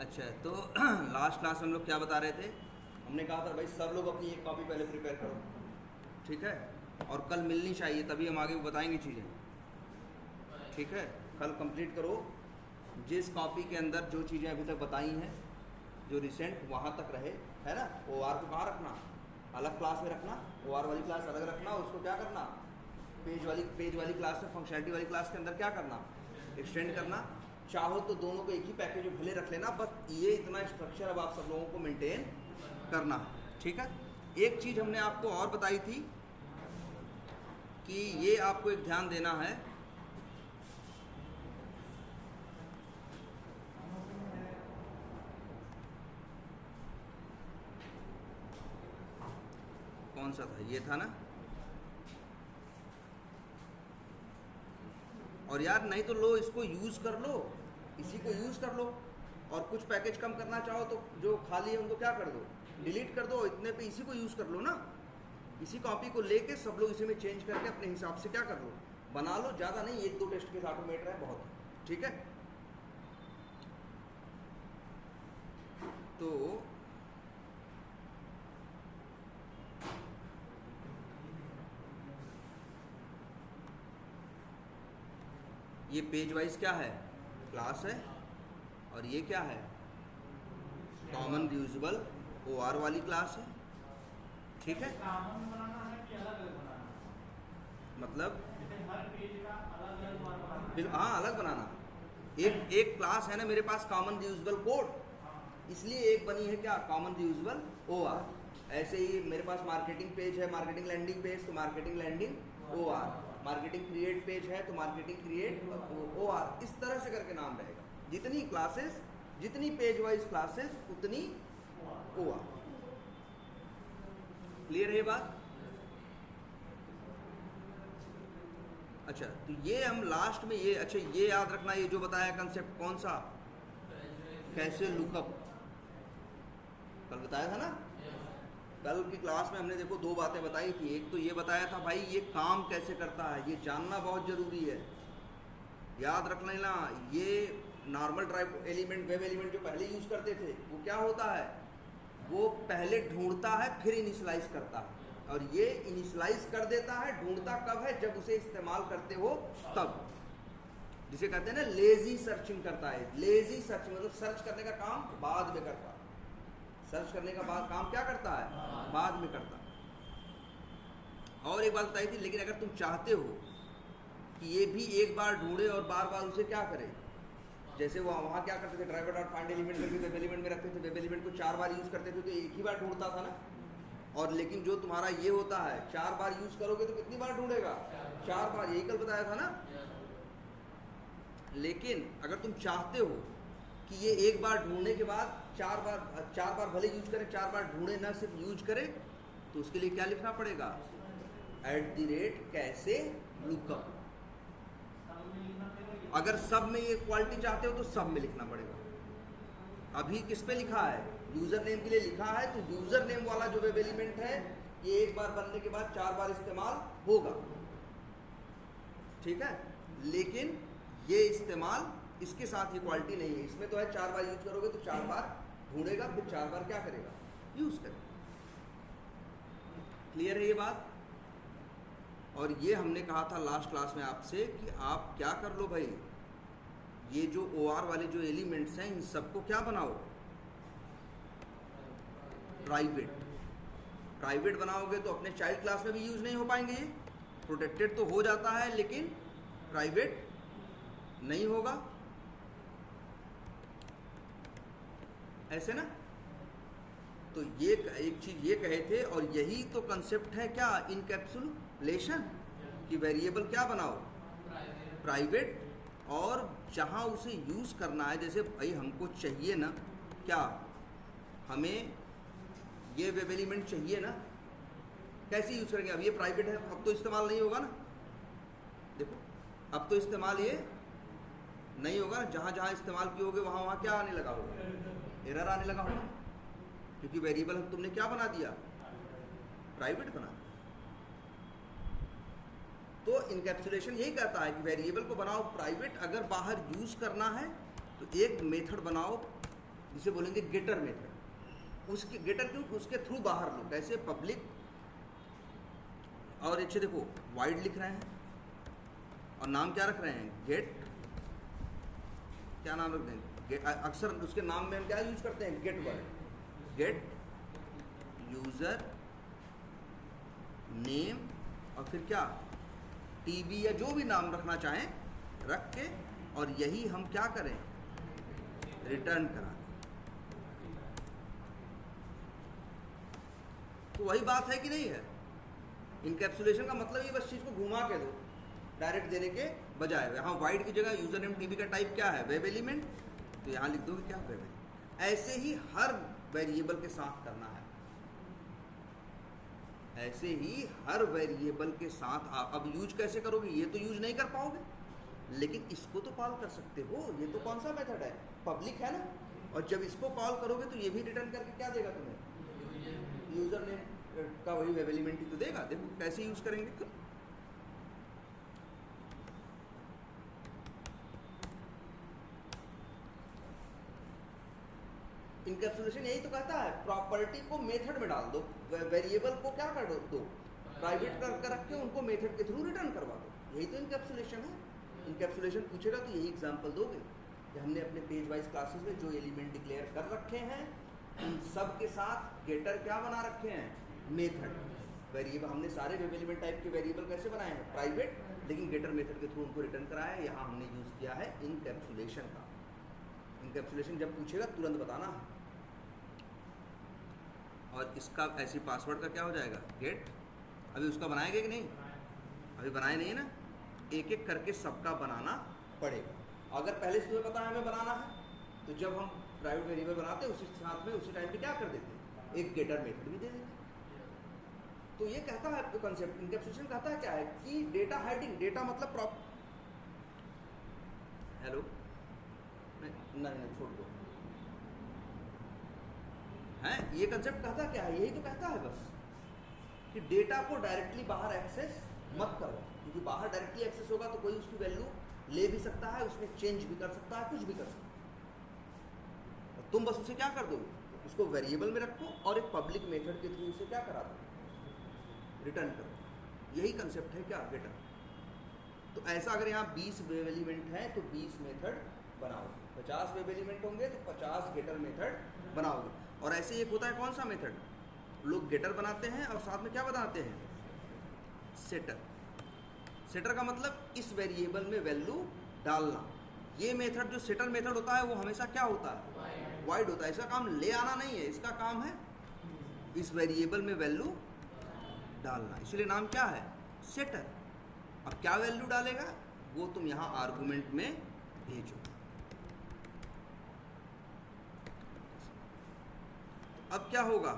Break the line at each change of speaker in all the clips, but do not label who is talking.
अच्छा, तो last class हम लोग क्या बता रहे थे? हमने कहा था भाई सब लोग अपनी एक कॉपी पहले प्रिपेयर करो, ठीक है, और कल मिलनी चाहिए, तभी हम आगे बताएंगे चीज़ें, ठीक है। कल कंप्लीट करो जिस कॉपी के अंदर जो चीज़ें अभी तक बताई हैं, जो रिसेंट वहाँ तक रहे, है ना। OR को कहाँ रखना? अलग क्लास में रखना, OR वाली क्लास अलग रखना। उसको क्या करना? पेज वाली क्लास में, फंक्शनैलिटी वाली क्लास के अंदर क्या करना? एक्सटेंड करना। चाहो तो दोनों को एक ही पैकेज में भले रख लेना, बस ये इतना स्ट्रक्चर अब आप सब लोगों को मेंटेन करना है, ठीक है। एक चीज़ हमने आपको और बताई थी कि ये आपको एक ध्यान देना है, कौन सा था? ये था ना। और यार नहीं तो लो, इसको यूज़ कर लो, इसी को यूज़ कर लो। और कुछ पैकेज कम करना चाहो तो जो खाली है उनको क्या कर दो? डिलीट कर दो। इतने पे इसी को यूज़ कर लो ना। इसी कॉपी को लेके सब लोग इसी में चेंज करके अपने हिसाब से क्या कर लो, बना लो। ज़्यादा नहीं, 1-2 टेस्ट केस ऑटोमेट रहे, बहुत, ठीक है। तो ये पेज वाइज क्या है? क्लास है। और ये क्या है? कॉमन रीयूजेबल OR वाली क्लास है, ठीक है।
कॉमन बनाना है कि अलग अलग बनाना?
मतलब
जैसे हर पेज का अलग अलग बनाना?
हाँ, अलग बनाना। एक क्लास है ना मेरे पास, कॉमन रीयूजेबल कोड, इसलिए एक बनी है क्या? Common reusable OR। ऐसे ही मेरे पास मार्केटिंग पेज है, मार्केटिंग लैंडिंग पेज, तो marketing landing OR। Marketing create page है तो मार्केटिंग क्रिएट OR। इस तरह से करके नाम रहेगा। जितनी क्लासेस, जितनी पेज वाइज क्लासेस, उतनी OR। क्लियर है ये बात? अच्छा, तो ये हम लास्ट में ये, अच्छा ये याद रखना, ये जो बताया कंसेप्ट कौन सा? कैसे लुकअप, कल बताया था ना। कल की क्लास में हमने देखो 2 बातें बताई थी। एक तो ये बताया था भाई ये काम कैसे करता है, ये जानना बहुत ज़रूरी है, याद रख लेना। ये normal drive element, web element जो पहले यूज़ करते थे, वो क्या होता है? वो पहले ढूंढता है फिर इनिशलाइज करता है, और ये इनिशलाइज कर देता है। ढूंढता कब है? जब उसे इस्तेमाल करते हो तब, जिसे कहते हैं ना लेजी सर्चिंग करता है। लेजी सर्चिंग मतलब सर्च करने का काम बाद में करता है। सर्च करने का बाद काम क्या करता है? बाद में करता है। और एक बात बताई थी, लेकिन अगर तुम चाहते हो कि ये भी एक बार ढूंढे और बार बार उसे क्या करे, जैसे वो वहाँ क्या करते थे, ड्राइवर डॉट फाइंड एलिमेंट करके वेब एलिमेंट में रखते थे, वेब एलिमेंट को 4 बार यूज़ करते थे तो एक ही बार ढूंढता था ना। और लेकिन जो तुम्हारा ये होता है, 4 बार यूज़ करोगे तो कितनी बार ढूंढेगा? 4 बार। यही कल बताया था ना। लेकिन अगर तुम चाहते हो कि ये एक बार ढूंढने के बाद 4 बार भले यूज करें, 4 बार ढूंढे ना, सिर्फ यूज करें, तो उसके लिए क्या लिखना पड़ेगा? @कैसे लुकअप। अगर सब में ये क्वालिटी चाहते हो तो सब में लिखना पड़ेगा। अभी किस पे लिखा है? यूजर नेम के लिए लिखा है, तो यूजर नेम वाला जो वेब एलिमेंट है, ये एक बार बनने के बाद 4 बार इस्तेमाल होगा, ठीक है। लेकिन ये इस्तेमाल, इसके साथ ये क्वालिटी नहीं है। इसमें तो है 4 बार यूज करोगे तो 4 बार ढूंढेगा, फिर 4 बार क्या करेगा? यूज करेगा। क्लियर है ये बात? और ये हमने कहा था लास्ट क्लास में आपसे कि आप क्या कर लो भाई, ये जो OR वाले जो एलिमेंट्स हैं, इन सबको क्या बनाओ? प्राइवेट। प्राइवेट बनाओगे तो अपने चाइल्ड क्लास में भी यूज नहीं हो पाएंगे। ये प्रोटेक्टेड तो हो जाता है, लेकिन प्राइवेट नहीं होगा, ऐसे ना। तो ये एक चीज ये कहे थे, और यही तो कंसेप्ट है क्या? इनकैप्सुलेशन। कि वेरिएबल क्या बनाओ? प्राइवेट। और जहां उसे यूज करना है, जैसे भाई हमको चाहिए ना, क्या हमें ये वेब एलिमेंट चाहिए ना, कैसे यूज करेंगे? अब ये प्राइवेट है, अब तो इस्तेमाल नहीं होगा ना। देखो, अब तो इस्तेमाल ये नहीं होगा ना। जहां जहां इस्तेमाल किए होगे वहां वहां क्या आने लगा होगा? एरर आने लगा होगा, क्योंकि वेरिएबल हम तुमने क्या बना दिया? प्राइवेट बना। तो इनकैप्सुलेशन यही कहता है कि वेरिएबल को बनाओ प्राइवेट। अगर बाहर यूज करना है तो एक मेथड बनाओ जिसे बोलेंगे गेटर मेथड। उसके गेटर क्यों, उसके थ्रू बाहर लो। कैसे, पब्लिक, और अच्छे देखो वाइड लिख रहे हैं और नाम क्या रख रहे हैं, गेट, क्या नाम रख देंगे, अक्सर उसके नाम में हम क्या यूज करते हैं, get word, get user name, और फिर क्या, टीबी या जो भी नाम रखना चाहें रख के, और यही हम क्या करें, रिटर्न करा दें। तो वही बात है कि नहीं है। इनकैप्सुलेशन का मतलब ही बस चीज को घुमा के दो, डायरेक्ट देने के बजाय। यहाँ वाइड की जगह यूजर नेम टीबी का टाइप क्या है, वेब एलिमेंट, तो यहाँ लिख दोगे क्या, वेब एलिमेंट। ऐसे ही हर वेरिएबल के साथ करना है, ऐसे ही हर वेरिएबल के साथ। आप अब यूज कैसे करोगे, ये तो यूज नहीं कर पाओगे, लेकिन इसको तो कॉल कर सकते हो। ये तो कौन सा मेथड है, पब्लिक है ना, और जब इसको कॉल करोगे तो ये भी रिटर्न करके क्या देगा तुम्हें, यूजर नेम का वही वेब एलिमेंट ही तो देगा। देखो कैसे यूज करेंगे। इनकैप्सुलेशन यही तो कहता है, प्रॉपर्टी को मेथड में डाल दो, वेरिएबल को क्या कर दो, प्राइवेट कर रख के उनको मेथड के थ्रू रिटर्न करवा दो। यही तो इनकैप्सुलेशन है। इनकैप्सुलेशन पूछेगा तो यही एग्जांपल दोगे कि हमने अपने पेज वाइज क्लासेस में जो एलिमेंट डिक्लेयर कर रखे हैं उन सब के साथ गेटर क्या बना रखे हैं, मेथड। वेरिएबल हमने सारे वेब एलिमेंट टाइप के वेरिएबल कैसे बनाए हैं, प्राइवेट, लेकिन गेटर मेथड के थ्रू उनको रिटर्न कराया है। यहाँ हमने यूज किया है इनकैप्सुलेशन का। इनकैप्सुलेशन जब पूछेगा तुरंत बताना है। और इसका ऐसी पासवर्ड का क्या हो जाएगा, गेट। अभी उसका बनाएंगे कि नहीं, अभी बनाए नहीं है ना, एक एक करके सबका बनाना पड़ेगा। अगर पहले से तुम्हें पता है हमें बनाना है, तो जब हम प्राइवेट वेरिएबल बनाते हैं उसी साथ में उसी टाइम पे क्या कर देते हैं, एक गेटर मेथड भी दे देते हैं। तो ये कहता है आपको कंसेप्ट, इनकैप्सुलेशन कहता है क्या है कि डेटा हाइडिंग, डेटा मतलब हेलो नहीं छोड़ दो है। ये कंसेप्ट कहता क्या है, यही तो कहता है बस कि डेटा को डायरेक्टली बाहर एक्सेस मत करो, क्योंकि बाहर डायरेक्टली एक्सेस होगा तो कोई उसकी वैल्यू ले भी सकता है, उसमें चेंज भी कर सकता है, कुछ भी कर सकता है। तुम बस उसे क्या कर दो, उसको वेरिएबल में रखो और एक पब्लिक मेथड के थ्रू उसे क्या करा दो, रिटर्न करो। यही कंसेप्ट है क्या, गेटर। तो ऐसा अगर यहाँ 20 वेब एलिमेंट है तो 20 मेथड बनाओगे, 50 वेब एलिमेंट होंगे तो 50 गेटर मेथड बनाओगे। और ऐसे एक होता है कौन सा मेथड, लोग गेटर बनाते हैं और साथ में क्या बनाते हैं, सेटर। सेटर का मतलब इस वेरिएबल में वैल्यू डालना। ये मेथड जो सेटर मेथड होता है वो हमेशा क्या होता है, वाइड होता है। इसका काम ले आना नहीं है, इसका काम है इस वेरिएबल में वैल्यू डालना, इसलिए नाम क्या है, सेटर। अब क्या वैल्यू डालेगा वो तुम यहाँ आर्गुमेंट में भेजो। अब क्या होगा,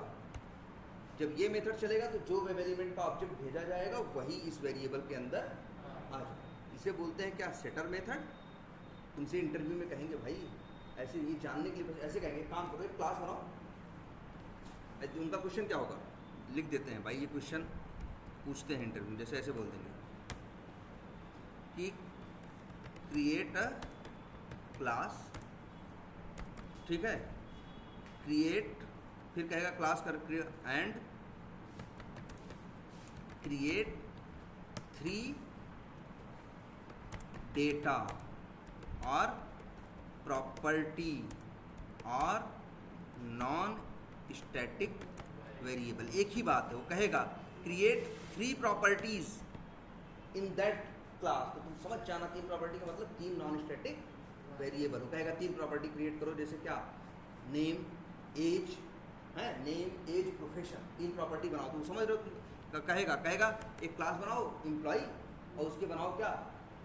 जब ये मेथड चलेगा तो जो वेब एलिमेंट का ऑब्जेक्ट भेजा जाएगा वही इस वेरिएबल के अंदर आ जाएगा। इसे बोलते हैं क्या, सेटर मेथड। तुमसे इंटरव्यू में कहेंगे भाई ऐसे ये जानने के लिए ऐसे कहेंगे, काम करो एक क्लास बनाओ। उनका क्वेश्चन क्या होगा, लिख देते हैं भाई ये क्वेश्चन पूछते हैं इंटरव्यू, जैसे ऐसे बोल देंगे कि क्रिएट अ क्लास, ठीक है, क्रिएट, फिर कहेगा क्लास कर एंड क्रिएट 3 डेटा और प्रॉपर्टी और नॉन स्टैटिक वेरिएबल। एक ही बात है, वो कहेगा create 3 properties in that class. तो तुम समझ जाना 3 प्रॉपर्टी का मतलब 3 नॉन स्टैटिक वेरिएबल। वो कहेगा 3 प्रॉपर्टी क्रिएट करो, जैसे क्या, नेम, एज है, नेम, एज, प्रोफेशन, 3 प्रॉपर्टी बनाओ। तुम समझ रहे हो, कहेगा एक क्लास बनाओ एम्प्लॉय और उसके बनाओ क्या,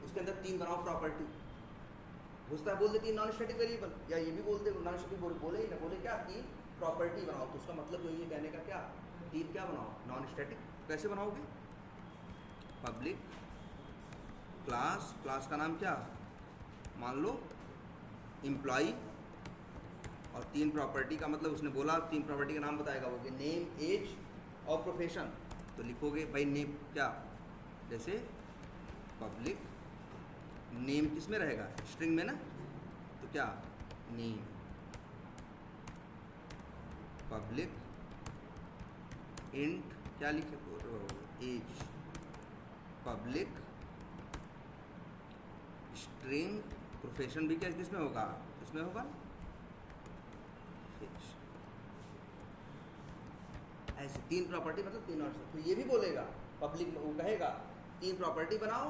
उसके अंदर 3 बनाओ प्रॉपर्टी। घुसता बोल दे 3 नॉन स्टैटिक वेरिएबल, या ये भी बोलते नॉन स्टैटिक बोले ही ना, बोले क्या 3 प्रॉपर्टी बनाओ। तो उसका मतलब यही है कहने का क्या, 3 क्या बनाओ, नॉन स्टैटिक। कैसे बनाओगे, पब्लिक क्लास, क्लास का नाम क्या, मान लो एम्प्लॉय, और 3 प्रॉपर्टी का मतलब उसने बोला 3 प्रॉपर्टी का नाम बताएगा वो कि नेम, एज और प्रोफेशन। तो लिखोगे भाई नेम क्या, जैसे पब्लिक नेम किस में रहेगा, स्ट्रिंग में ना, तो क्या नेम, पब्लिक इंट क्या लिखे, एज, पब्लिक स्ट्रिंग, प्रोफेशन भी क्या किसमें होगा, इसमें होगा फिश। ऐसे 3 प्रॉपर्टी मतलब 3 और तो ये भी बोलेगा पब्लिक, वो कहेगा 3 प्रॉपर्टी बनाओ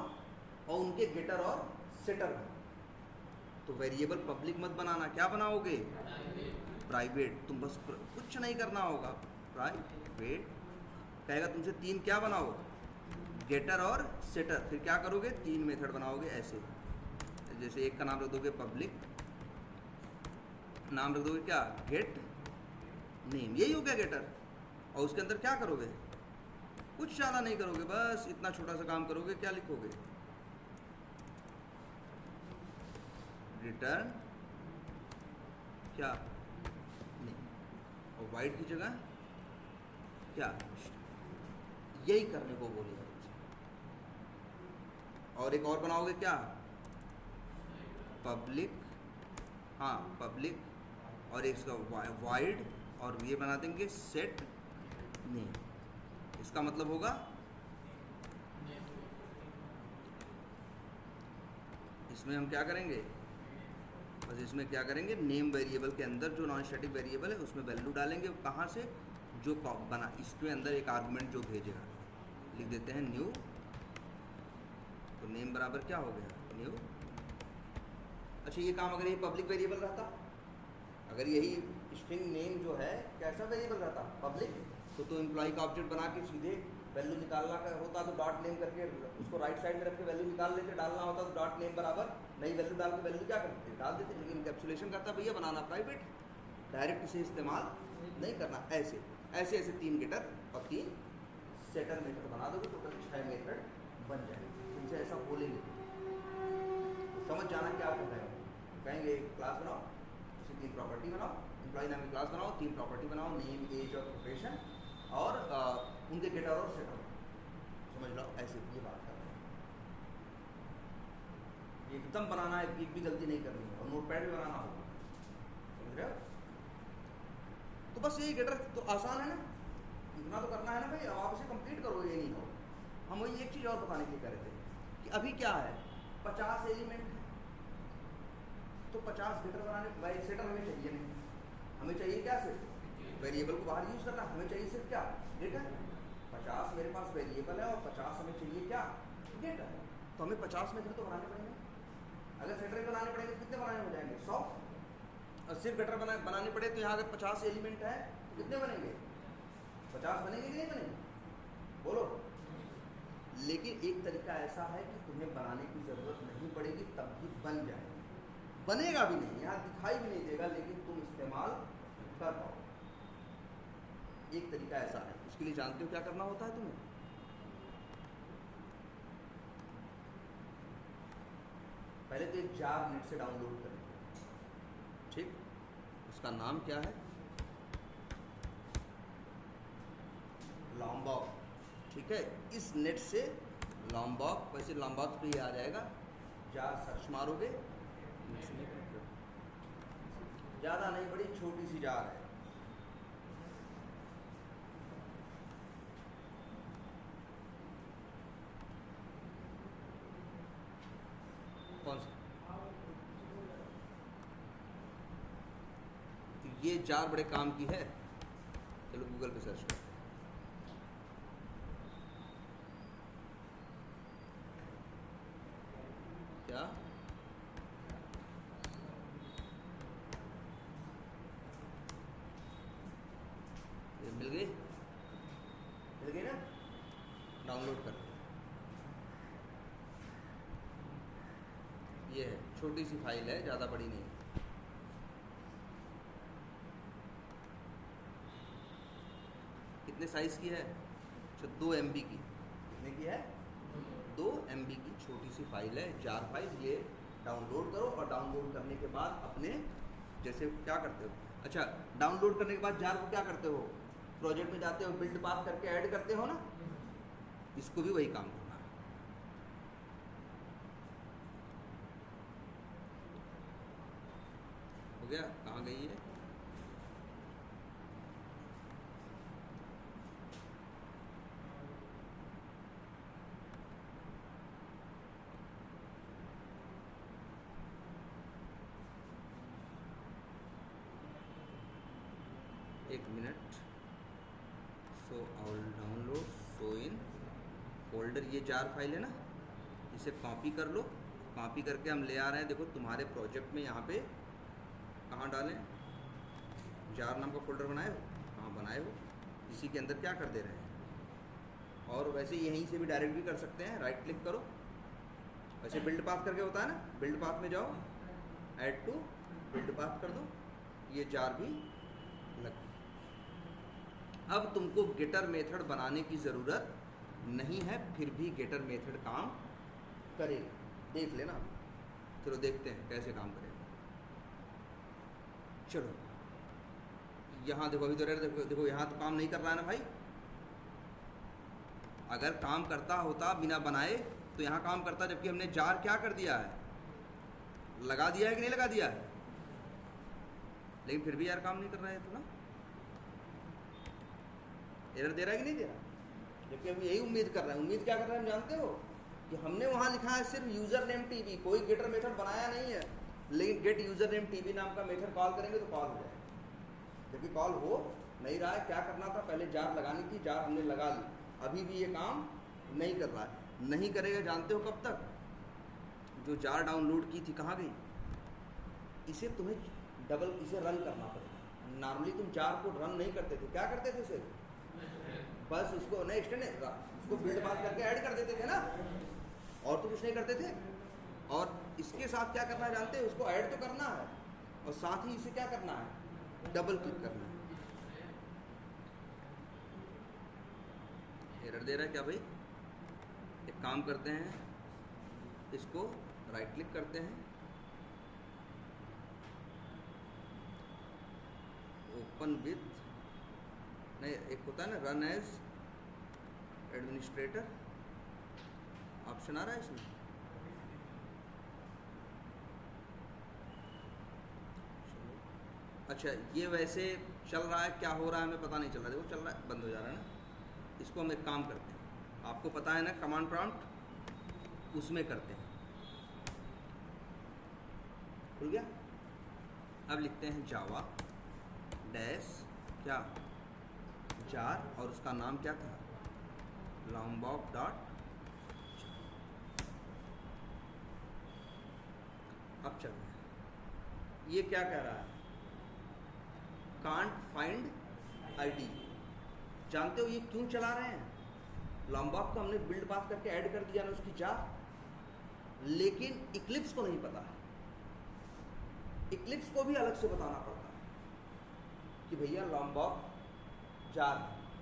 और उनके गेटर और सेटर बनाओ। तो वेरिएबल पब्लिक मत बनाना, क्या बनाओगे, प्राइवेट। तुम बस कुछ नहीं करना होगा, प्राइवेट कहेगा तुमसे 3 क्या बनाओ, गेटर और सेटर। फिर क्या करोगे, 3 मेथड बनाओगे ऐसे। जैसे एक का नाम रख दोगे पब्लिक, नाम रख दोगे क्या, गेट नेम, यही हो गया गेटर। और उसके अंदर क्या करोगे, कुछ ज़्यादा नहीं करोगे, बस इतना छोटा सा काम करोगे। क्या लिखोगे, रिटर्न क्या नहीं, और वाइड की जगह क्या, यही करने को बोलेगा तुमसे। और एक और बनाओगे क्या, पब्लिक, हाँ पब्लिक, और एक इसका वाइड, और ये बना देंगे सेट नेम। इसका मतलब होगा इसमें हम क्या करेंगे, बस इसमें क्या करेंगे, नेम वेरिएबल के अंदर जो नॉन स्टैटिक वेरिएबल है उसमें वैल्यू डालेंगे। कहाँ से, जो बना इसके अंदर एक आर्गुमेंट जो भेजेगा, लिख देते हैं न्यू। तो नेम बराबर क्या हो गया, न्यू। अच्छा ये काम अगर ये पब्लिक वेरिएबल रहता, अगर यही स्ट्रिंग नेम जो है कैसा वेरिएबल रहता, पब्लिक, तो एम्प्लॉय का ऑब्जेक्ट बना के सीधे वैल्यू निकालना का होता तो डॉट नेम करके उसको राइट साइड में रख के वैल्यू निकाल लेते। डालना होता तो डॉट नेम बराबर नई वैल्यू डाल के वैल्यू क्या करते, डाल देते। लेकिन इंकैप्सुलेशन करता भैया बनाना प्राइवेट, डायरेक्ट इसे इस्तेमाल नहीं करना। ऐसे ऐसे ऐसे 3 गेटर और 3 सेटर मेथड बना दोगे, टोटल 6 मेथड बन जाएंगे। तुमसे ऐसा बोलेंगे तो समझ जाना क्या कर रहे हो। कहेंगे क्लास बनाओ, उसे 3 प्रॉपर्टी बनाओ, एम्प्लॉय नाम की क्लास बनाओ, 3 प्रॉपर्टी बनाओ, नेम, एज और प्रोफेशन, और उनके गेटर और सेटर। समझ लो ऐसे ये बात कर रहे हैं। एकदम बनाना है, एक भी गलती नहीं करनी है, और नोटपैड भी बनाना होगा, समझ रहे हो। तो बस यही गेटर तो आसान है ना, इतना तो करना है ना भाई। अब आप इसे कंप्लीट करो, ये नहीं हो। हम वही एक चीज़ और बताने के लिए कह रहे थे कि अभी क्या है, 50 एलिमेंट है, तो 50 गेटर बनाने, सेटर हमें चाहिए नहीं, हमें चाहिए क्या, सिर्फ वेरिएबल को बाहर यूज करना। हमें चाहिए सिर्फ क्या, गेटर। 50 मेरे पास वेरिएबल है और 50 हमें चाहिए क्या, गेटर। तो हमें 50 मेथड तो बनाने पड़ेंगे। अगर सेटर बनाने पड़ेंगे कितने बनाने हो जाएंगे, 100। और सिर्फ गेटर बनाने पड़े तो यहाँ अगर 50 एलिमेंट है तो कितने बनेंगे, 50 बनेंगे कि नहीं बनेंगे, बोलो। लेकिन एक तरीका ऐसा है कि तुम्हें बनाने की ज़रूरत नहीं पड़ेगी, तब भी बन जाएगा। बनेगा भी नहीं, यहाँ दिखाई भी नहीं देगा, लेकिन तुम इस्तेमाल कर पाओ। एक तरीका ऐसा है, उसके लिए जानते हो क्या करना होता है तुम्हें। पहले तो एक जार नेट से डाउनलोड करें, ठीक। उसका नाम क्या है, लॉम्बॉक, ठीक है। इस नेट से लॉम्बॉक, वैसे लॉम्बॉक पे ही आ जाएगा, जार सर्च मारोगे, ज़्यादा नहीं, बड़ी छोटी सी जार है। कौन सा, तो ये जार बड़े काम की है। चलो गूगल पे सर्च करो, क्या ये मिल गई, मिल गई ना, डाउनलोड कर। ये है, छोटी सी फाइल है, ज़्यादा बड़ी नहीं है। कितने साइज़ की है, अच्छा 2 MB की। कितने की है, 2 MB की छोटी सी फाइल है, जार फाइल। ये डाउनलोड करो, और डाउनलोड करने के बाद अपने, जैसे क्या करते हो, अच्छा डाउनलोड करने के बाद जार को क्या करते हो, प्रोजेक्ट में जाते हो, बिल्ड पाथ करके ऐड करते हो ना, इसको भी वही काम करना है। हो गया, कहाँ गई है, एक minute, so all download, so in folder, ये जार फाइल है ना, इसे कॉपी कर लो। कॉपी करके हम ले आ रहे हैं, देखो तुम्हारे प्रोजेक्ट में यहाँ पे कहाँ डालें, जार नाम का फोल्डर बनाए हो, कहाँ बनाए हो, इसी के अंदर क्या कर दे रहे हैं। और वैसे यहीं से भी डायरेक्ट भी कर सकते हैं, राइट क्लिक करो, वैसे बिल्ड पाथ करके होता है ना, बिल्ड पाथ में जाओ, ऐड टू बिल्ड पाथ कर दो, ये जार भी लग। अब तुमको गेटर मेथड बनाने की ज़रूरत नहीं है, फिर भी गेटर मेथड काम करेगा, देख लेना। चलो देखते हैं कैसे काम करेगा। चलो यहाँ देखो, अभी तो देखो यहाँ तो काम नहीं कर रहा है ना भाई। अगर काम करता होता बिना बनाए तो यहाँ काम करता, जबकि हमने जार क्या कर दिया है, लगा दिया है कि नहीं लगा दिया है, लेकिन फिर भी यार काम नहीं कर रहा है तो ना, एरर दे रहा है कि नहीं दे रहा। जबकि हम यही उम्मीद कर रहे हैं। उम्मीद क्या कर रहे हैं हम जानते हो, कि हमने वहाँ लिखा है सिर्फ यूज़र नेम टीवी, कोई गेटर मेथड बनाया नहीं है, लेकिन गेट यूज़र नेम टीवी नाम का मेथड कॉल करेंगे तो कॉल हो जाएगा। जबकि कॉल हो नहीं रहा है। क्या करना था, पहले जार लगानी थी, जार हमने लगा ली, अभी भी ये काम नहीं कर रहा है। नहीं करेगा जानते हो कब तक, जो जार डाउनलोड की थी कहाँ गई, इसे तुम्हें डबल इसे रन करना पड़ेगा। नॉर्मली तुम जार को रन नहीं करते थे, क्या करते थे उसे, बस उसको नहीं एक्सटेंड उसको बिल्ड बात करके ऐड कर देते थे ना, और तो कुछ नहीं करते थे। और इसके साथ क्या करना है जानते हैं, उसको ऐड तो करना है और साथ ही इसे क्या करना है, डबल क्लिक करना है। एरर दे रहा है क्या भाई, एक काम करते हैं, इसको राइट क्लिक करते हैं, ओपन विथ, नहीं एक होता है ना रन एज एडमिनिस्ट्रेटर, ऑप्शन आ रहा है इसमें। अच्छा ये वैसे चल रहा है, क्या हो रहा है हमें पता नहीं चल रहा, देखो चल रहा है, बंद हो जा रहा है ना। इसको हम एक काम करते हैं, आपको पता है ना कमांड प्रॉम्प्ट, उसमें करते हैं। खुल गया। अब लिखते हैं जावा डैश क्या जार, और उसका नाम क्या था, लॉन्गबॉक डॉट। अब चल रहे हैं, ये क्या कह रहा है, कांट फाइंड आईडी। जानते हो ये क्यों चला रहे हैं, लॉन्गबॉक को हमने बिल्ड पाथ करके ऐड कर दिया ना उसकी जार, लेकिन इक्लिप्स को नहीं पता है। इक्लिप्स को भी अलग से बताना पड़ता है कि भैया लॉन्गबॉक जार,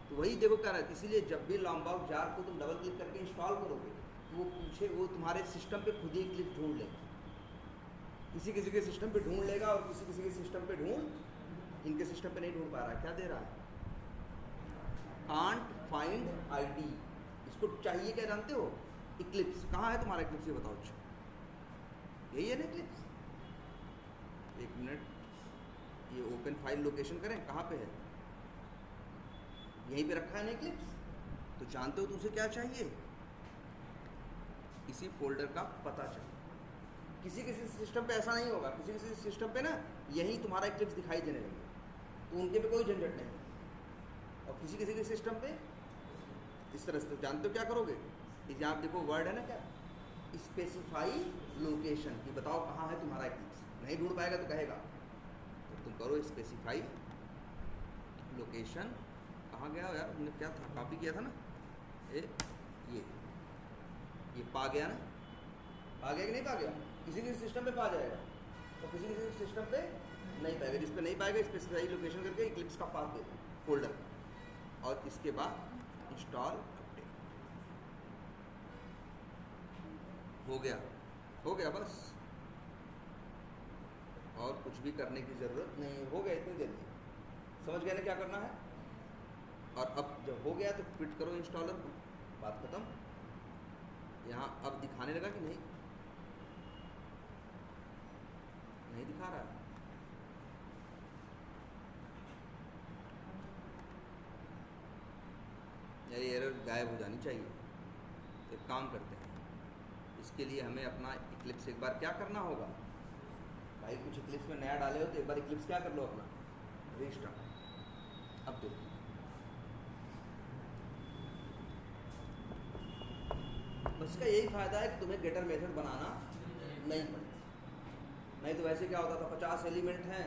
तो वही देखो क्या रहता है। इसीलिए जब भी लॉन्गबॉक जार को तुम डबल क्लिक करके इंस्टॉल करोगे तो वो पूछे, वो तुम्हारे सिस्टम पे खुद ही इक्लिप्स ढूंढ लेगा, किसी किसी के सिस्टम पे ढूंढ लेगा और किसी किसी के सिस्टम पे ढूंढ, इनके सिस्टम पे नहीं ढूंढ पा रहा है। क्या दे रहा है, कांट फाइंड आईडी। इसको चाहिए क्या जानते हो, इक्लिप्स। कहाँ है तुम्हारा इक्लिप्स, ये बताओ। अच्छा यही है ना इक्लिप्स। एक मिनट, ये ओपन फाइल लोकेशन करें, कहाँ पे है, यहीं पे रखा है ना इक्लिप्स। तो जानते हो तो उसे क्या चाहिए, इसी फोल्डर का पता चाहिए। किसी किसी सिस्टम पे ऐसा नहीं होगा, किसी किसी सिस्टम पे ना यही तुम्हारा इक्लिप्स दिखाई देने लगे, तो उनके पे कोई झंझट नहीं। और किसी किसी के सिस्टम पे इस तरह से। तो जानते हो क्या करोगे, यहाँ आप देखो वर्ड है ना क्या, स्पेसिफाई लोकेशन, कि बताओ कहाँ है तुम्हारा इक्लिप्स। नहीं ढूंढ पाएगा तो कहेगा, तो तुम करो स्पेसिफाई लोकेशन। कहाँ गया यार, हमने क्या था, कॉपी किया था ना, ये पा गया ना, पा गया कि नहीं पा गया, किसी किसी सिस्टम पे पा जाएगा और किसी किसी सिस्टम पे नहीं पाएगा। जिस पे नहीं पाएगा स्पेसिफाई लोकेशन करके इक्लिप्स का पाथ दे फोल्डर, और इसके बाद इंस्टॉल अपडेट हो गया, हो गया बस, और कुछ भी करने की ज़रूरत नहीं, हो गया इतनी देर में। समझ गए ना क्या करना है। और अब जब हो गया तो क्विट करो इंस्टॉलर को, बात खत्म। यहाँ अब दिखाने लगा कि नहीं, नहीं दिखा रहा है। यार ये एरर गायब हो जानी चाहिए। तो एक काम करते हैं, इसके लिए हमें अपना इक्लिप्स एक बार क्या करना होगा भाई, कुछ इक्लिप्स में नया डाले हो तो एक बार इक्लिप्स क्या कर लो अपना, रीस्टार्ट। अब देखो, बस इसका यही फायदा है कि तुम्हें गेटर मेथड बनाना नहीं पड़े। नहीं तो वैसे क्या होता था, 50 एलिमेंट हैं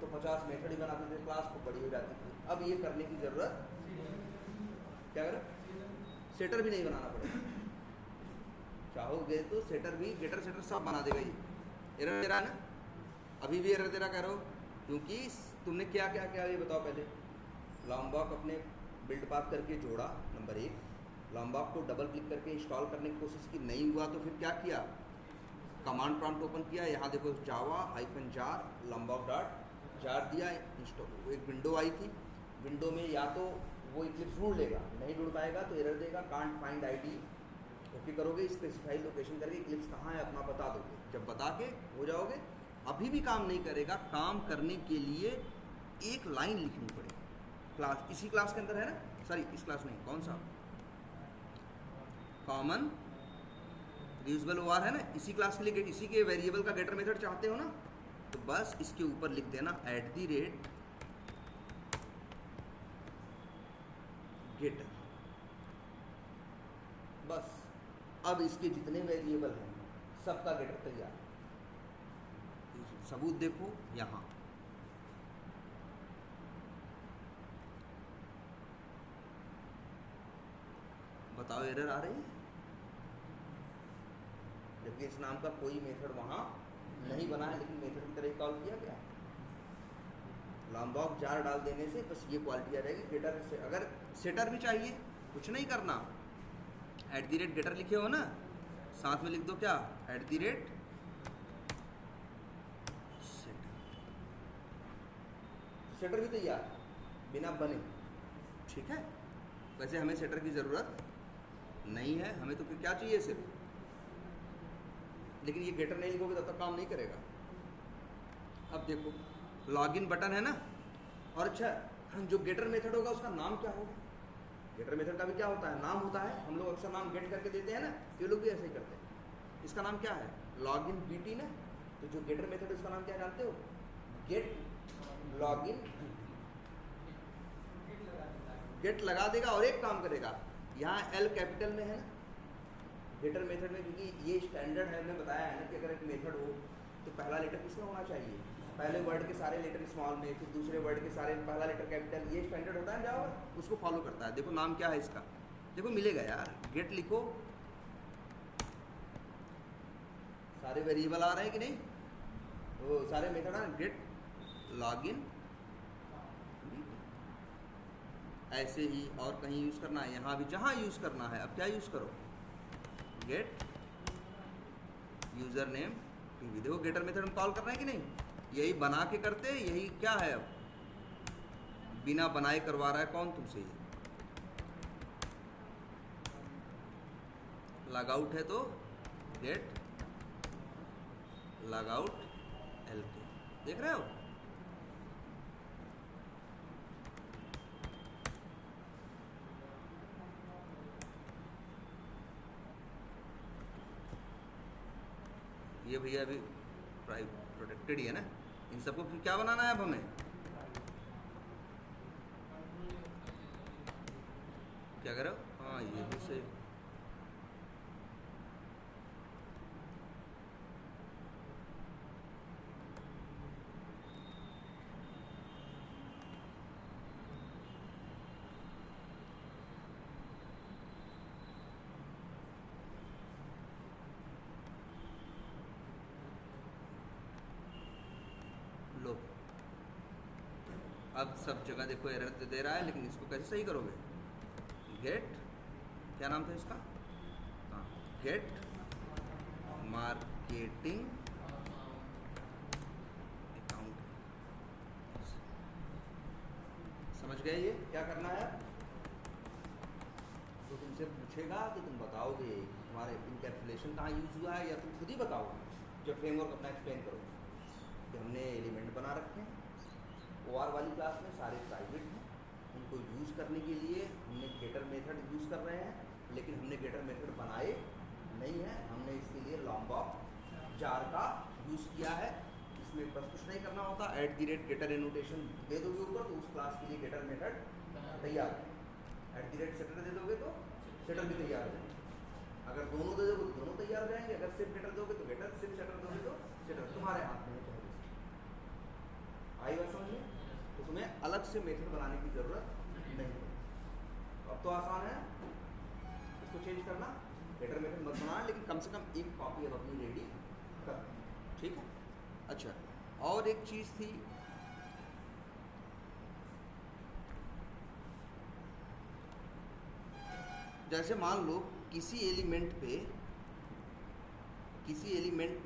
तो 50 मेथड ही बनाते थे, क्लास को बड़ी हो जाती थी। अब ये करने की जरूरत, क्या करें, सेटर भी नहीं बनाना पड़ेगा। चाहोगे तो सेटर भी, गेटर सेटर सब बना देगा ये। एरर तेरा ना, अभी भी एरर तेरा कह रहा हो, क्योंकि तुमने क्या क्या क्या ये बताओ पहले। लॉन्गबॉक अपने बिल्ड पाथ करके जोड़ा, नंबर 1। लॉन्गबॉक को डबल क्लिक करके इंस्टॉल करने की कोशिश की, नहीं हुआ तो फिर क्या किया, कमांड प्रॉम्प्ट ओपन किया, यहाँ देखो जावा -jar lombok.jar दिया, इंस्टॉल। एक विंडो आई थी, विंडो में या तो वो इक्लिप्स ढूंढ लेगा, नहीं ढूंढ पाएगा तो एरर देगा, कांट फाइंड आईडी। ओके करोगे, स्पेसिफाई लोकेशन करके इक्लिप्स कहाँ है अपना बता दोगे। जब बता के हो जाओगे, अभी भी काम नहीं करेगा। काम करने के लिए एक लाइन लिखनी पड़ेगी। क्लास इसी क्लास के अंदर है ना, सॉरी इस क्लास नहीं, कौन सा, कॉमन रीयूजेबल ओआर है ना, इसी क्लास के लिए, इसी के वेरिएबल का गेटर मेथड चाहते हो ना, तो बस इसके ऊपर लिख देना @getter। बस अब इसके जितने वेरिएबल हैं सबका गेटर तैयार। सबूत देखो यहाँ, बताओ एरर आ रही है, जबकि इस नाम का कोई मेथड वहाँ नहीं बना है, लेकिन मेथड की तरह कॉल किया गया। लॉन्गबॉक जार डाल देने से बस ये क्वालिटी आ जाएगी। गेटर से अगर सेटर भी चाहिए, कुछ नहीं करना, @getter लिखे हो ना, साथ में लिख दो क्या, @setter। सेटर भी तैयार बिना बने, ठीक है। वैसे हमें सेटर की ज़रूरत नहीं है, हमें तो क्या चाहिए सिर्फ, लेकिन ये गेटर नहीं लिखोगे तब तक काम नहीं करेगा। अब देखो लॉगिन बटन है ना, और अच्छा जो गेटर मेथड होगा उसका नाम क्या होगा। गेटर मेथड का भी क्या होता है, नाम होता है। हम लोग अक्सर नाम गेट करके देते हैं ना, ये लोग भी ऐसे ही करते हैं। इसका नाम क्या है, लॉगिन BT ना, तो जो गेटर मेथड है उसका नाम क्या जानते हो, गेट लॉगिन। गेट लगा देगा और एक काम करेगा, यहाँ L कैपिटल में है ना गेटर मेथड में, क्योंकि ये स्टैंडर्ड है, हमने बताया है ना कि अगर एक मेथड हो तो पहला लेटर किसमें होना चाहिए, पहले वर्ड के सारे लेटर स्मॉल में, फिर दूसरे वर्ड के सारे पहला लेटर कैपिटल। ये स्टैंडर्ड होता है जावा, उसको फॉलो करता है। देखो नाम क्या है इसका, देखो मिलेगा यार, गेट लिखो, सारे वेरिएबल आ रहे हैं कि नहीं, वो सारे मेथड आ, गेट लॉगिन। ऐसे ही और कहीं यूज़ करना है, यहाँ भी जहाँ यूज़ करना है। अब क्या यूज़ करो, गेट यूज़र नेम TV। देखो गेटर मेथड हम कॉल कर रहे हैं कि नहीं, यही बना के करते, यही क्या है, अब बिना बनाए करवा रहा है कौन तुमसे, ये लॉगआउट है तो गेट लॉगआउट LK, देख रहे हो। ये भैया अभी प्रोटेक्टेड ही है ना, इन सबको फिर क्या बनाना है अब हमें, क्या करो, हाँ ये भी सही। लो अब सब जगह देखो एरर दे रहा है, लेकिन इसको कैसे सही करोगे, गेट क्या नाम था इसका, हाँ गेट मार्केटिंग अकाउंट। समझ गए ये क्या करना है। तो तुमसे पूछेगा कि तुम बताओगे तुम्हारे इनकैप्सुलेशन कहाँ यूज़ हुआ है, या तुम खुद ही बताओगे जब फ्रेमवर्क अपना एक्सप्लेन करोगे कि हमने एलिमेंट बना रखे हैं। OR वाली क्लास में सारे प्राइवेट हैं, उनको यूज़ करने के लिए हमने गेटर मेथड यूज़ कर रहे हैं, लेकिन हमने गेटर मेथड बनाए नहीं है, हमने इसके लिए लॉन्गबॉक जार का यूज़ किया है। इसमें बस कुछ नहीं करना होता, @ गेटर एनोटेशन दे दोगे ऊपर तो उस क्लास के लिए गेटर मेथड तैयार है। @ सेटर दे दोगे तो सेटर भी तैयार हो जाएगा। अगर दोनों दे दोगे तो दोनों तैयार हो जाएंगे, अगर सिर्फ गेटर दोगे तो गेटर, सिर्फ सेटर दोगे तो सेटर, तुम्हारे हाथ में है। आई बात समझ में? तो तुम्हें अलग से मेथड बनाने की जरूरत नहीं है। अब तो आसान है इसको चेंज करना, गेटर मेथड मत बनाना, लेकिन कम से कम एक कॉपी अब अपनी रेडी कर, ठीक है। अच्छा, और एक चीज़ थी, जैसे मान लो किसी एलिमेंट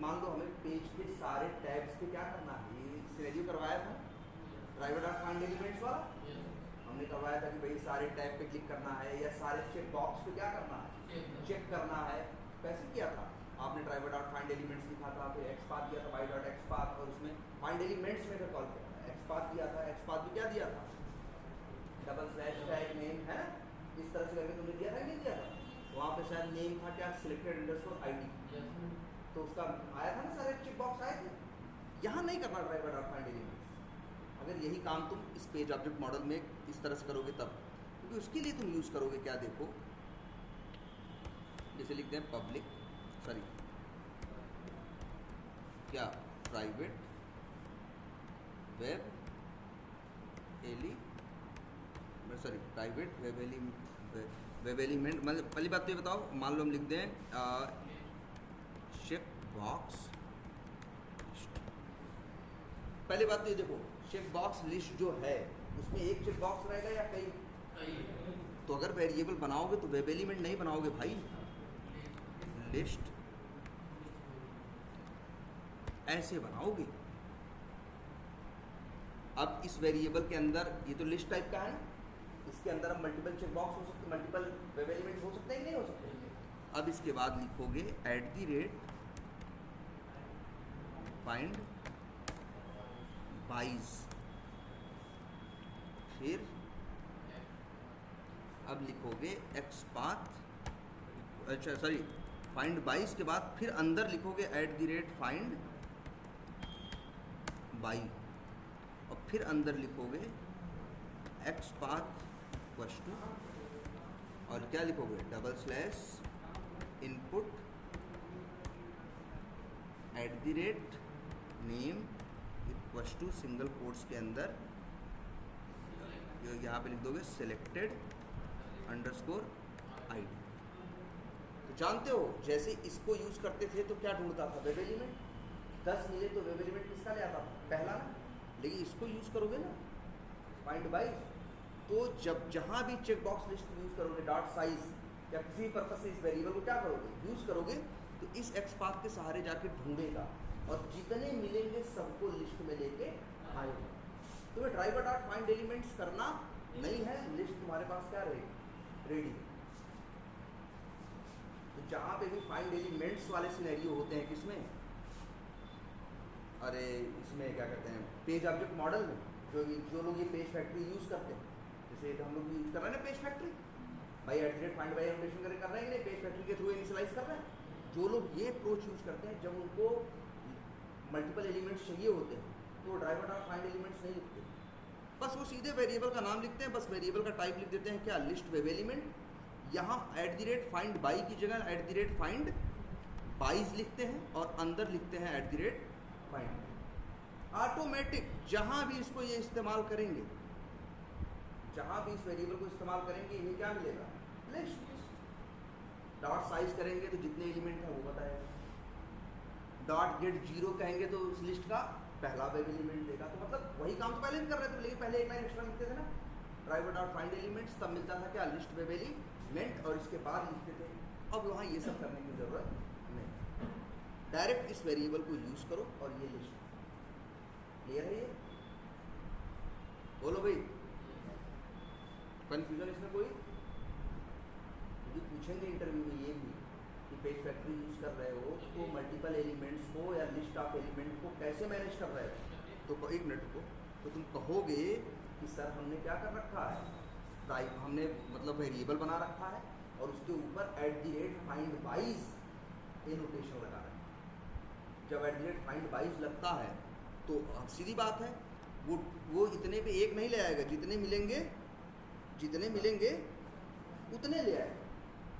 मान लो हमें पेज के सारे टैब्स पे क्या करना है, ये सिनेरियो करवाया था ड्राइवर.फाइंड एलिमेंट्स वाला, हमने करवाया था कि भाई सारे टैब पे क्लिक करना है या सारे चेक बॉक्स पे क्या करना है, चेक करना है। कैसे किया था आपने, ड्राइवर.फाइंड एलिमेंट्स लिखा था, फिर xpath दिया था, y.xpath, और उसमें फाइंड एलिमेंट्स में कॉल किया था, xpath दिया था, xpath भी क्या दिया था, / टैग नेम है ना, इस तरह से करके तुमने दिया था नहीं दिया था। वहाँ पे शायद नेम था क्या, selected_id, तो उसका आया था ना, सारे चेक बॉक्स आए थे। यहाँ नहीं करना ड्राइवर.फाइंड एलिमेंट्स, अगर यही काम तुम इस पेज ऑब्जेक्ट मॉडल में इस तरह से करोगे तब, क्योंकि उसके लिए तुम यूज़ करोगे क्या, देखो जैसे लिखते हैं पब्लिक, सॉरी क्या, प्राइवेट वेब एलिमेंट, मतलब पहली बात तो ये बताओ, मान लो हम लिख दें चेक बॉक्स, पहली बात तो ये देखो, चेक बॉक्स लिस्ट जो है उसमें एक चेक बॉक्स रहेगा या कई, तो अगर वेरिएबल बनाओगे तो वेब एलिमेंट नहीं बनाओगे भाई, लिस्ट ऐसे बनाओगे। अब इस वेरिएबल के अंदर, ये तो लिस्ट टाइप का है ना, इसके अंदर अब मल्टीपल चेक बॉक्स हो सकते, मल्टीपल वेब एलिमेंट हो सकते हैं कि नहीं हो सकते। अब इसके बाद लिखोगे @find बाइज, फिर अब लिखोगे xpath, अच्छा सॉरी फाइंड बाइज के बाद फिर अंदर लिखोगे @find बाई, और फिर अंदर लिखोगे xpath = और क्या लिखोगे, /input @name = सिंगल कोट्स के अंदर यहाँ पे लिख दोगे selected_id। तो जानते हो जैसे इसको यूज़ करते थे तो क्या ढूंढता था, वेब एलिमेंट, 10 मिले तो वेब एलिमेंट किसका ले आता था, पहला ना, लेकिन इसको यूज़ करोगे ना फाइंड बाई, तो जब जहाँ भी चेक बॉक्स लिस्ट यूज़ करोगे, डॉट साइज या किसी पर्पज से इस वेरिएबल को क्या करोगे, यूज़ करोगे, तो इस xpath के सहारे जाके ढूंढेगा और जितने मिलेंगे सबको लिस्ट में लेके आएगा। तुम्हें ड्राइवर.फाइंड एलिमेंट्स करना नहीं है, लिस्ट तुम्हारे पास क्या रहेगी, रेडी। तो जहाँ पे भी फाइंड एलिमेंट्स वाले सिनेरियो होते हैं किसमें, अरे इसमें क्या कहते हैं, पेज ऑब्जेक्ट मॉडल में, जो लोग ये पेज फैक्ट्री यूज़ करते हैं, जैसे हम लोग यूज़ कर रहे हैं ना पेज फैक्ट्री, भाई @find by एनोटेशन करके कर रहे हैं कि नहीं, पेज फैक्ट्री के थ्रू इनिशियलाइज कर रहे हैं। जो लोग ये अप्रोच यूज़ करते हैं, जब उनको मल्टीपल एलिमेंट्स चाहिए होते हैं तो ड्राइवर.फाइंड एलिमेंट्स नहीं लिखते, बस वो सीधे वेरिएबल का नाम लिखते हैं, बस वेरिएबल का टाइप लिख देते हैं क्या, लिस्ट वेब एलिमेंट। यहाँ @find by की जगह @find बाइज लिखते हैं और अंदर लिखते हैं @find। ऑटोमेटिक जहाँ भी इसको ये इस्तेमाल करेंगे, जहाँ भी इस वेरिएबल को इस्तेमाल करेंगे, ये क्या मिलेगा, लिस्ट। डॉट साइज करेंगे तो जितने एलिमेंट हैं वो बताएगा, डॉट गेट 0 कहेंगे तो उस लिस्ट का पहला वेब एलिमेंट देगा। तो मतलब वही काम तो पहले भी कर रहे थे, लेकिन पहले एक लाइन एक्स्ट्रा लिखते थे ना, ड्राइवर.फाइंड एलिमेंट्स, तब मिलता था क्या, लिस्ट वेब एलिमेंट, और इसके बाद लिखते थे। अब वहाँ ये सब करने की जरूरत नहीं, डायरेक्ट इस वेरिएबल को यूज़ करो और ये लिस्ट। क्लियर है ये, बोलो भाई, कंफ्यूजन इसमें कोई, यदि पूछेंगे इंटरव्यू में ये भी कि पेज फैक्ट्री यूज़ कर रहे हो तो मल्टीपल एलिमेंट्स को या लिस्ट ऑफ एलिमेंट को कैसे मैनेज कर रहे हो, तो एक मिनट को, तो तुम कहोगे कि सर हमने क्या कर रखा है, टाइप हमने मतलब वेरिएबल बना रखा है और उसके ऊपर @find बाइज एनोटेशन लगा रखा है। जब @find बाइज लगता है तो अब सीधी बात है, वो इतने पे एक नहीं ले आएगा, जितने मिलेंगे उतने ले आएगा,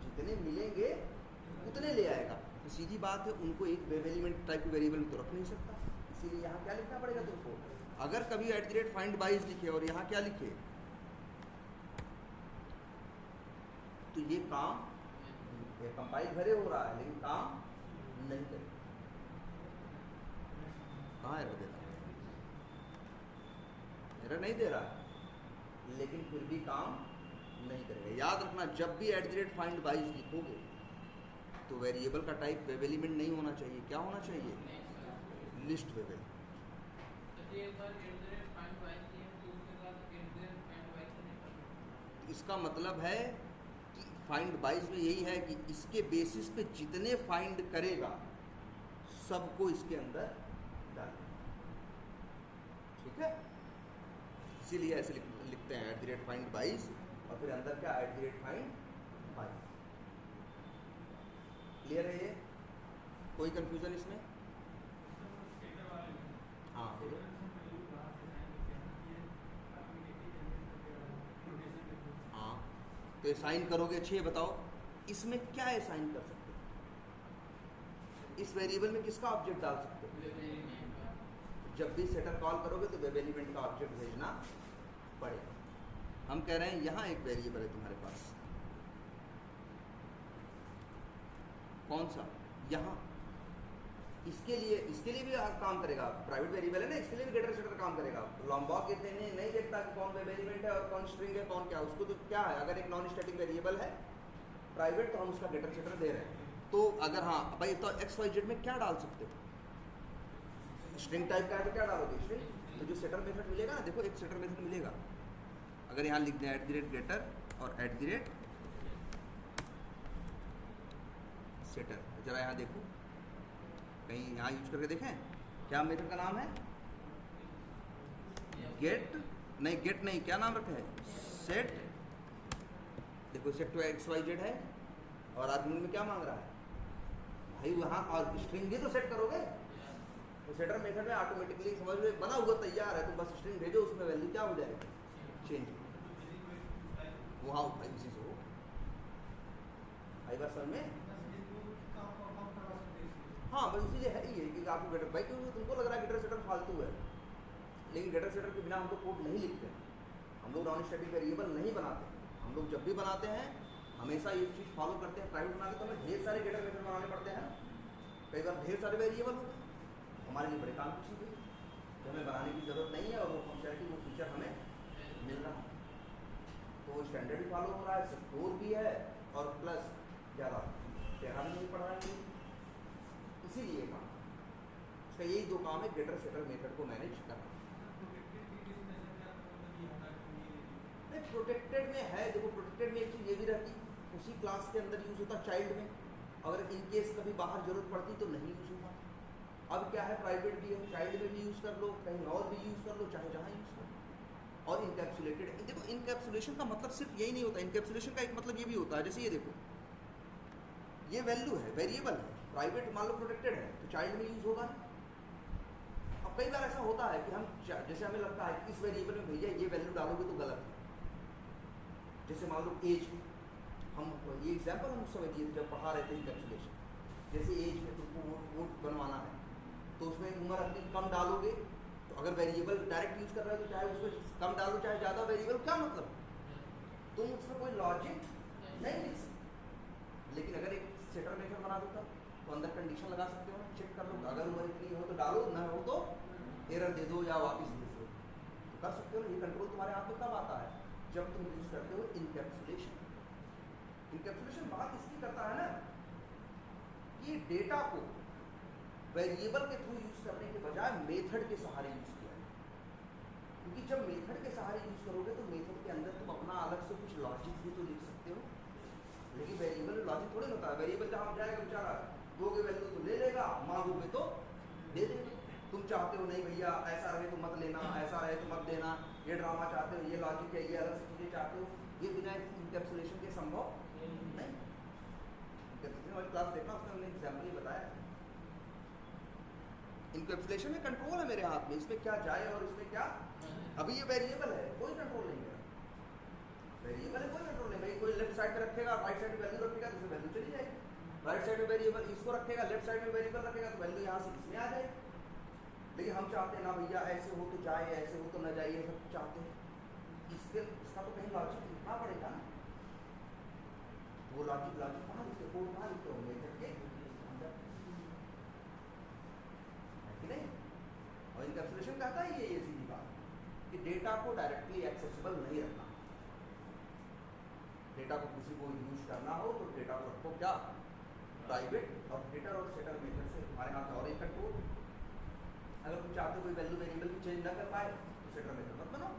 जितने मिलेंगे उतने ले आएगा। तो सीधी बात है, उनको एक वेब एलिमेंट टाइप के वेरिएबल में तो रख नहीं सकता, इसीलिए यहाँ क्या लिखना पड़ेगा तुमको। अगर कभी @find by लिखे और यहाँ क्या लिखे तो ये काम कंपाइल भरे हो रहा है लेकिन काम नहीं करेगा। कहाँ एरर दे रहा है? एरर नहीं दे रहा है लेकिन फिर भी काम नहीं करेगा। याद रखना, जब भी @find by लिखोगे तो वेरिएबल का टाइप वेब एलिमेंट नहीं होना चाहिए। क्या होना चाहिए? List web element. इसका मतलब है कि फाइंड बाइज में यही है कि इसके बेसिस पे जितने फाइंड करेगा सबको इसके अंदर डालेगा। ठीक है, इसीलिए ऐसे लिखते हैं @find बाइज और फिर अंदर क्या @find by। क्लियर है ये? कोई कंफ्यूजन इसमें? हाँ बोलो। हाँ तो असाइन करोगे। अच्छी बताओ इसमें क्या असाइन कर सकते हो? इस वेरिएबल में किसका ऑब्जेक्ट डाल सकते हो? जब भी सेटर कॉल करोगे तो वेब एलिमेंट का ऑब्जेक्ट भेजना पड़ेगा। हम कह रहे हैं यहाँ एक वेरिएबल है तुम्हारे पास, कौन सा? यहाँ। इसके लिए भी काम करेगा, प्राइवेट वेरिएबल है ना, इसके लिए भी गेटर सेटर काम करेगा। लॉम्बॉक ये नहीं देखता कि कौन वेब एलिमेंट है और कौन स्ट्रिंग है कौन क्या। उसको तो क्या है, अगर एक नॉन स्टैटिक वेरिएबल है प्राइवेट तो हम उसका गेटर सेटर दे रहे हैं। तो अगर हाँ भाई तो XYZ में क्या डाल सकते हो? स्ट्रिंग टाइप का है तो क्या डालोगे? स्ट्रिंग। तो जो सेटर मेथड मिलेगा ना, देखो एक सेटर मेथड मिलेगा, अगर यहाँ लिख दें @getter और @setter। जरा यहाँ देखो, कहीं यहाँ यूज करके देखें क्या मेथड का नाम है? गेट नहीं, क्या नाम रखा है? सेट। देखो सेट टू XYZ है और आर्गुमेंट में क्या मांग रहा है भाई? वहाँ और स्ट्रिंग ही तो सेट करोगे। तो सेटर मेथड में ऑटोमेटिकली समझ लो बना हुआ तैयार है, तो बस स्ट्रिंग भेजो, उसमें वैल्यू क्या हो जाएगी? चेंज। वो हाँ भाई उसी से हो भाई, बात समझ में? हाँ बस इसीलिए है ही है कि आपको गेटर भाई, क्योंकि तुमको लग रहा है गेटर सेटर फालतू है, लेकिन गेटर सेटर के बिना हम लोग कोड नहीं लिखते, हम लोग नॉन स्टैटिक वेरिएबल नहीं बनाते। हम लोग जब भी बनाते हैं हमेशा ये चीज़ फॉलो करते हैं। प्राइवेट बनाते तो हमें ढेर सारे गेटर मेथड बनाने पड़ते हैं, कई बार ढेर सारे वेरिएबल होते हैं, हमारे लिए बड़े काम की चीज़ है, तो हमें बनाने की ज़रूरत नहीं है और वो फंक्शनलिटी वो फीचर हमें मिल रहा है। तो स्टैंडर्ड भी फॉलो हो रहा है, सिक्योर भी है और प्लस ज़्यादा टेढ़ा भी नहीं पड़ रहा है। इसीलिए काम उसका यही दो काम है, गेटर सेटर मेथड को मैनेज करना। नहीं प्रोटेक्टेड में है, देखो प्रोटेक्टेड में एक चीज़ ये भी रहती, उसी क्लास के अंदर यूज़ होता चाइल्ड में, अगर इन केस कभी बाहर जरूरत पड़ती तो नहीं यूज़ होगा। अब क्या है, प्राइवेट भी है, चाइल्ड में भी यूज़ कर लो, कहीं और भी यूज़ कर लो, चाहे जहाँ यूज़ कर लो। और इनकैप्सुलेटेड, देखो इनकैप्सुलेशन का मतलब सिर्फ यही नहीं होता, इनकैप्सुलेशन का एक मतलब ये भी होता है, जैसे ये देखो ये वैल्यू है, वेरिएबल है, प्राइवेट मान लो प्रोटेक्टेड है तो चाइल्ड में यूज़ होगा। अब कई बार ऐसा होता है कि हम जैसे हमें लगता है कि इस वेरिएबल में भैया ये वैल्यू डालोगे तो गलत है, जैसे मान लो एज, हम ये एग्जाम्पल हम उस समय दिए जब पढ़ा रहे थे इनकैप्सुलेशन, जैसे एज में तुमको वोट बनवाना है तो उसमें उम्र अपनी कम डालोगे, तो अगर वेरिएबल डायरेक्ट यूज़ कर रहे हो तो चाहे उसमें कम डालो चाहे ज़्यादा, वेरिएबल क्या मतलब, तुम उसमें कोई लॉजिक नहीं लिख सकते। लेकिन अगर एक सेटर मेथड बना देता तो अंदर कंडीशन लगा सकते हो, चेक कर लो, अगर उम्र इतनी हो तो डालो, ना हो तो एरर दे दो या वापस भेज दो, तो कर सकते हो। ये कंट्रोल तुम्हारे हाथ में कब आता है? जब तुम यूज़ करते हो इनकैप्सुलेशन। इनकैप्सुलेशन बात इसकी करता है ना कि डेटा को वेरिएबल के थ्रू यूज़ करने के बजाय मेथड के सहारे यूज़ किया है, क्योंकि जब मेथड के सहारे यूज़ करोगे तो मेथड के अंदर तुम अपना अलग से कुछ लॉजिक भी तो लिख सकते हो, लेकिन वेरिएबल लॉजिक थोड़ी होता है। वेरिएबल जहाँ जाएगा बेचारा, दोगे वैल्यू तो ले लेगा, मांगोगे तो दे देगा। तुम चाहते हो नहीं भैया ऐसा रहे तो मत लेना, ऐसा रहे तो मत देना, ये ड्रामा चाहते हो, ये लॉजिक है, ये अलग से चीज़ें चाहते हो, ये बिना इनकैप्सुलेशन के संभव नहीं। इनकैप्सुलेशन वाली क्लास देखना, उसमें हमने एग्जाम्पल ही बताया। इनकैप्सुलेशन में कंट्रोल है मेरे हाथ में, इसमें क्या जाए और इसमें क्या। अभी ये वेरिएबल है, कोई कंट्रोल नहीं है, वेरिएबल है, कोई कंट्रोल नहीं। भाई कोई लेफ्ट साइड पे रखेगा, राइट साइड में वैल्यू रखेगा तो वैल्यू चली जाएगी। राइट साइड में वेरिएबल इसको रखेगा, लेफ्ट साइड में वेरिएबल रखेगा तो वैल्यू यहाँ से इसमें आ जाएगी। लेकिन हम चाहते हैं ना भैया ऐसे हो तो जाए, ऐसे हो तो न जाए, ये सब चाहते हैं। इसका तो कहीं लॉजिक लिखना पड़ेगा ना, वो लॉजिक कहाँ लिखते, कोड कहाँ लिखते होंगे करके अंदर, है कि नहीं। और इनकैप्सुलेशन कहता है ये सीधी बात कि डेटा को डायरेक्टली एक्सेसिबल नहीं रखना। डेटा को किसी को यूज करना हो तो डेटा को रखो क्या, प्राइवेट। और हिटर और सेटर मेथड से हमारे हाथ और एक कंट्रोल। अगर तुम चाहते हो कोई वैल्यू वेरिएबल की चेंज ना कर पाए तो सेटर मेथड मत बनाओ।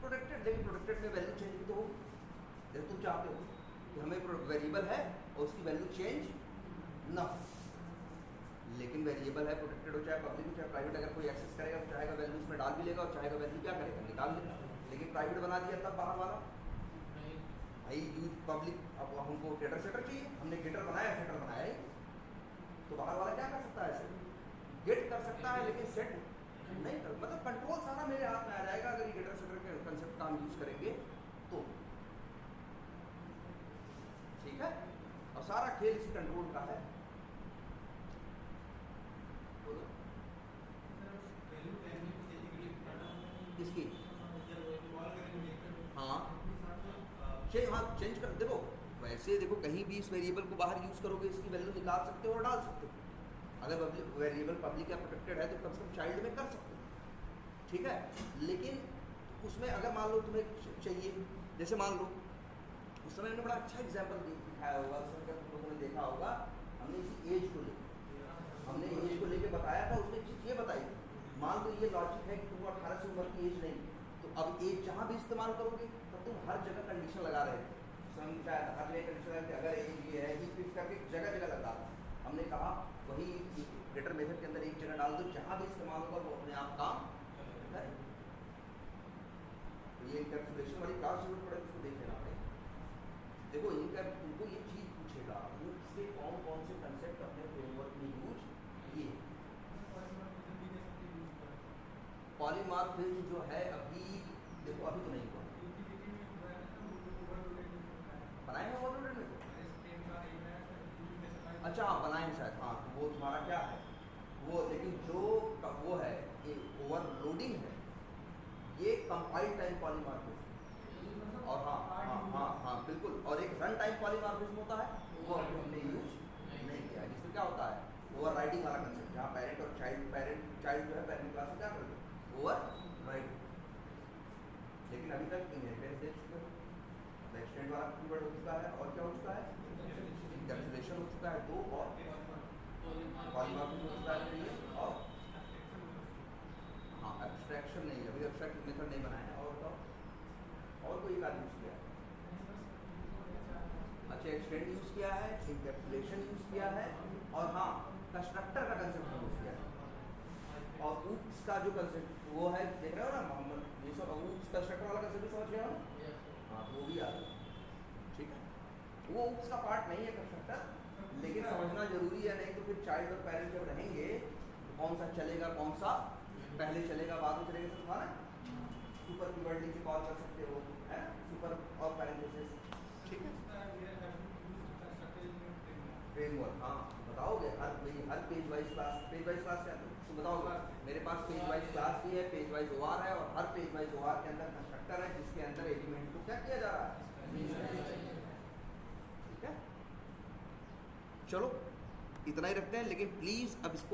प्रोटेक्टेड, लेकिन प्रोटेक्टेड में वैल्यू चेंज भी तो हो। जैसे तुम चाहते हो कि हमें वेरिएबल है और उसकी वैल्यू चेंज ना, लेकिन वेरिएबल है, प्रोटेक्टेड हो चाहे पब्लिक हो चाहे प्राइवेट, अगर कोई एक्सेस करेगा तो चाहेगा वैल्यू उसमें डाल भी लेगा और चाहेगा वैल्यू क्या करेगा, निकाल लेगा। लेकिन प्राइवेट बना दिया तब बाहर वाला भाई यूज पब्लिक, अब हमको गेटर सेटर चाहिए, हमने गेटर बनाया सेटर बनाया ही, तो बाहर वाला क्या कर सकता है, ऐसे गेट कर सकता है लेकिन सेट नहीं कर, मतलब कंट्रोल सारा मेरे हाथ में आ जाएगा अगर ये गेटर सेटर के कंसेप्ट का हम यूज करेंगे तो। ठीक है, और सारा खेल इसी कंट्रोल का है। बोलो किसकी, हाँ चेंज कर, देखो वैसे देखो कहीं भी इस वेरिएबल को बाहर यूज करोगे इसकी वैल्यू निकाल सकते हो और डाल सकते हो। अगर वेरिएबल पब्लिक या प्रोटेक्टेड है तो कम से कम चाइल्ड में कर सकते हो, ठीक है। लेकिन उसमें अगर मान लो तुम्हें चाहिए, जैसे मान लो उस समय हमने बड़ा अच्छा एग्जाम्पल दिखाया होगा, उस समय तुम लोगों ने देखा होगा, हमने इसी एज को लेके बताया था। उसमें चीज़ ये बताई, मान लो ये लॉजिक है कि तुम 18 से ऊपर की एज नहीं, तो अब एज जहाँ भी इस्तेमाल करोगे तो तुम हर जगह कंडीशन लगा रहे थे। शायद हर जगह कंडीशन कि अगर एज ये है कि करके जगह जगह लगा, हमने कहा वही गेटर मेथड के अंदर एक जगह डाल दो, जहाँ भी इस्तेमाल होगा वो अपने आप काम करे। तो ये इनकैप्सुलेशन वाली क्लास जरूरत पड़ेगी, उसको देख लेना पड़ेगा। देखो तुमको ये चीज़ पूछेगा उसके कौन कौन से कंसेप्ट अपने फ्रेमवर्क में यूज किए। पॉलीमॉर्फिज्म जो है अभी देखो अभी तो नहीं हुआ, बनाए हैं ओवरलोडेड में तो, अच्छा हाँ बनाए हैं शायद, हाँ वो तुम्हारा क्या है वो, लेकिन जो वो है ये ओवरलोडिंग है, ये कंपाइल टाइम पॉलीमॉर्फिज्म, और हाँ बिल्कुल, और एक रन टाइम पॉलीमॉर्फिज्म होता है वो अभी हमने यूज नहीं किया, जिसमें क्या होता है ओवर राइडिंग वाला कंसेप्ट, जहाँ पेरेंट और चाइल्ड जो है पेरेंट क्लास में क्या करते हैं ओवर राइड। लेकिन अभी तक इनहेरिटेंस दे चुके हो, एक्सटेंड वाला कीवर्ड हो चुका है, और क्या हो चुका है इनकैप्सुलेशन हो चुका है 2, और पॉलीमॉर्फिज्म हो चुका है 3, और हाँ एब्स्ट्रैक्शन नहीं, अभी एब्स्ट्रैक्ट मेथड नहीं बनाया है। और बताओ और कोई कार्य यूज़ किया है, अच्छा एक्सटेंड यूज़ किया है, इनकैप्सुलेशन यूज़ किया है, और हाँ कंस्ट्रक्टर का कंसेप्ट यूज़ किया है, और ऊप्स का जो कंसेप्ट वो है देख रहे हो ना मोहम्मद, ये सब ऊप्स कंस्ट्रक्टर वाला कंसेप्ट समझ गया हो, हाँ वो भी आ गया, ठीक है। वो ऊप्स का पार्ट नहीं है कंस्ट्रक्टर, लेकिन समझना जरूरी है, नहीं तो फिर चाइल्ड और पेरेंट जब रहेंगे तो कौन सा चलेगा कौन सा पहले चलेगा बाद में चलेगा, सब था ना। सुपर कीवर्ड लिख के कॉल कर सकते हो, है ना, सुपर और पैरेंथेसिस, ठीक है। फ्रेमवर्क, हाँ बताओगे हर पेज वाइज क्लास क्या है तो बताओगे, मेरे पास पेज वाइज क्लास भी है, पेज वाइज ओआर है, और हर पेज वाइज ओआर के अंदर कंस्ट्रक्टर है जिसके अंदर एलिमेंट को क्या किया जा रहा है, ठीक है। चलो इतना ही रखते हैं, लेकिन प्लीज अब इसको